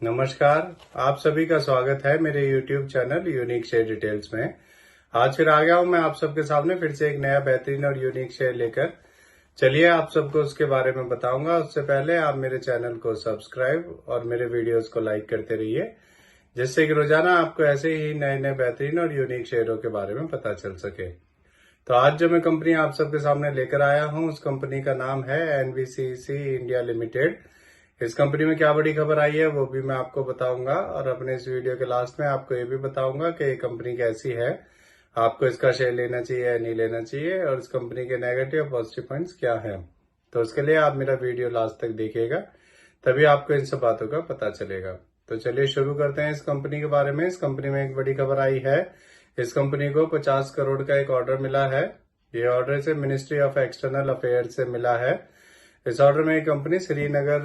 नमस्कार। आप सभी का स्वागत है मेरे YouTube channel unique share details में। आज फिर आ गया हूं मैं आप सबके सामने फिर से एक नया बेहतरीन और यूनिक शेयर लेकर। चलिए आप सबको उसके बारे में बताऊंगा। उससे पहले आप मेरे चैनल को सब्सक्राइब और मेरे वीडियोस को लाइक करते रहिए, जिससे कि रोजाना आपको ऐसे ही नए नए बेहतरीन और यूनिक शेयरों के बारे में पता चल सके। तो आज जो मैं कंपनी आप सबके सामने लेकर आया हूं, उस कंपनी का नाम है एनबीसीसी इंडिया लिमिटेड। इस कंपनी में क्या बड़ी खबर आई है वो भी मैं आपको बताऊंगा, और अपने इस वीडियो के लास्ट में आपको ये भी बताऊंगा कि ये कंपनी कैसी है, आपको इसका शेयर लेना चाहिए या नहीं लेना चाहिए, और इस कंपनी के नेगेटिव और पॉजिटिव पॉइंट्स क्या हैं। तो उसके लिए आप मेरा वीडियो लास्ट तक देखिएगा, तभी आपको इन सब बातों का पता चलेगा। तो चलिए शुरू करते हैं इस कंपनी के बारे में। इस कंपनी में एक बड़ी खबर आई है। इस कंपनी को 50 करोड़ का एक ऑर्डर मिला है। ये ऑर्डर से मिनिस्ट्री ऑफ एक्सटर्नल अफेयर से मिला है। इस ऑर्डर में कंपनी श्रीनगर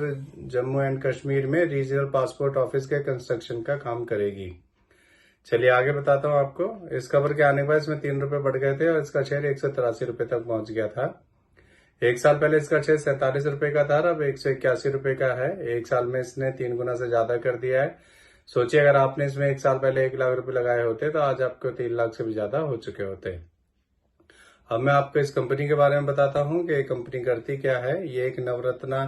जम्मू एंड कश्मीर में रीजनल पासपोर्ट ऑफिस के कंस्ट्रक्शन का काम करेगी। चलिए आगे बताता हूँ आपको। इस खबर के आने के बाद इसमें 3 रुपए बढ़ गए थे और इसका शेयर 183 रुपए तक पहुंच गया था। एक साल पहले इसका शेयर 47 रुपए का था, अब 181 रुपए का है। एक साल में इसने 3 गुना से ज्यादा कर दिया है। सोचिए अगर आपने इसमें एक साल पहले 1 लाख रुपए लगाए होते तो आज आपको 3 लाख से भी ज्यादा हो चुके होते। अब मैं आपको इस कंपनी के बारे में बताता हूँ कि ये कंपनी करती क्या है। ये एक नवरत्ना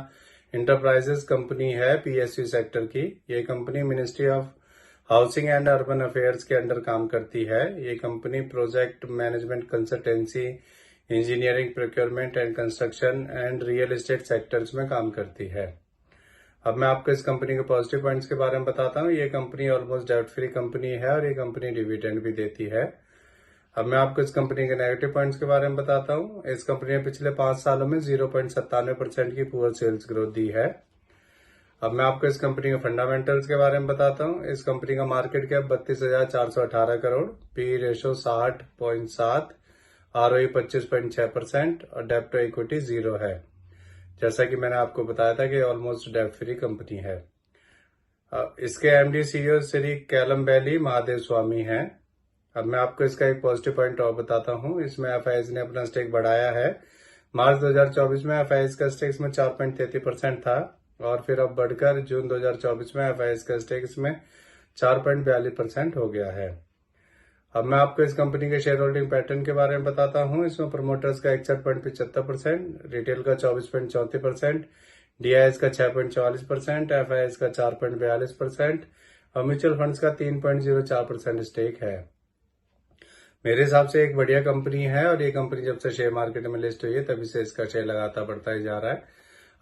इंटरप्राइजेस कंपनी है, पीएसयू सेक्टर की। ये company ministry of housing and urban affairs के अंडर काम करती है। ये company project management, consultancy, engineering, procurement and construction and real estate sectors में काम करती है। अब मैं आपको इस कंपनी के पॉजिटिव पॉइंट्स के बारे में बताता हूँ। ये कंपनी ऑलमोस्ट डेब्ट फ्री कंपनी है और ये कंपनी डिविडेंड भी देती है। अब मैं आपको इस कंपनी के नेगेटिव पॉइंट्स के बारे में बताता हूँ। इस कंपनी ने पिछले 5 सालों में 0.97% की पुअर सेल्स ग्रोथ दी है। अब मैं आपको इस कंपनी के फंडामेंटल्स के बारे में बताता हूँ। इस कंपनी का market cap 32,418 crore, P ratio 60.7, ROE 25.6% और डेब्ट टू इक्विटी 0 है। जैसा कि मैंने आपको बताया था कि ऑलमोस्ट डेब्ट फ्री कंपनी है। इसके एमडी सीईओ श्री कैलम बैली महादेव स्वामी हैं। अब मैं आपको इसका एक पॉजिटिव पॉइंट और बताता हूँ। इसमें एफआईएस ने अपना स्टेक बढ़ाया है। मार्च 2024 में एफआईएस का स्टेक इसमें 4.33% था और फिर अब बढ़कर जून 2024 में एफआईएस का स्टेक इसमें 4.42% हो गया है। अब मैं आपको इस कंपनी के शेयर होल्डिंग पैटर्न के बारे में बताता हूँ। इसमें प्रोमोटर्स का 61.75%, रिटेल का 24.34%, डीआईएस का 6.44%, एफआईएस का 4.42% और म्यूचुअल फंड्स का 3.04% स्टेक है। मेरे हिसाब से एक बढ़िया कंपनी है और ये कंपनी जब से शेयर मार्केट में लिस्ट हुई है तभी से इसका शेयर लगातार बढ़ता ही जा रहा है।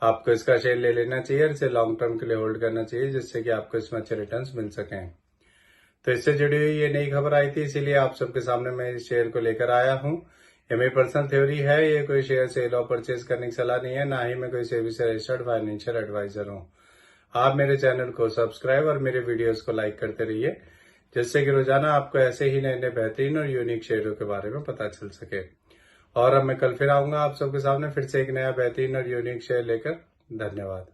आपको इसका शेयर ले लेना चाहिए और इसे लॉन्ग टर्म के लिए होल्ड करना चाहिए, जिससे कि आपको इसमें अच्छे रिटर्न्स मिल सकें। तो इससे जुड़ी हुई ये नई खबर आई थी, इसीलिए आप सबके सामने मैं इस शेयर को लेकर आया हूँ। ये मेरी पर्सनल थ्योरी है, ये कोई शेयर सेल और परचेज करने की सलाह नहीं है, ना ही मैं कोई सेबी से रजिस्टर्ड फाइनेंशियल एडवाइजर हूँ। आप मेरे चैनल को सब्सक्राइब और मेरे वीडियोस को लाइक करते रहिए, जिससे कि रोजाना आपको ऐसे ही नए नए बेहतरीन और यूनिक शेयरों के बारे में पता चल सके। और अब मैं कल फिर आऊंगा आप सबके सामने फिर से एक नया बेहतरीन और यूनिक शेयर लेकर। धन्यवाद।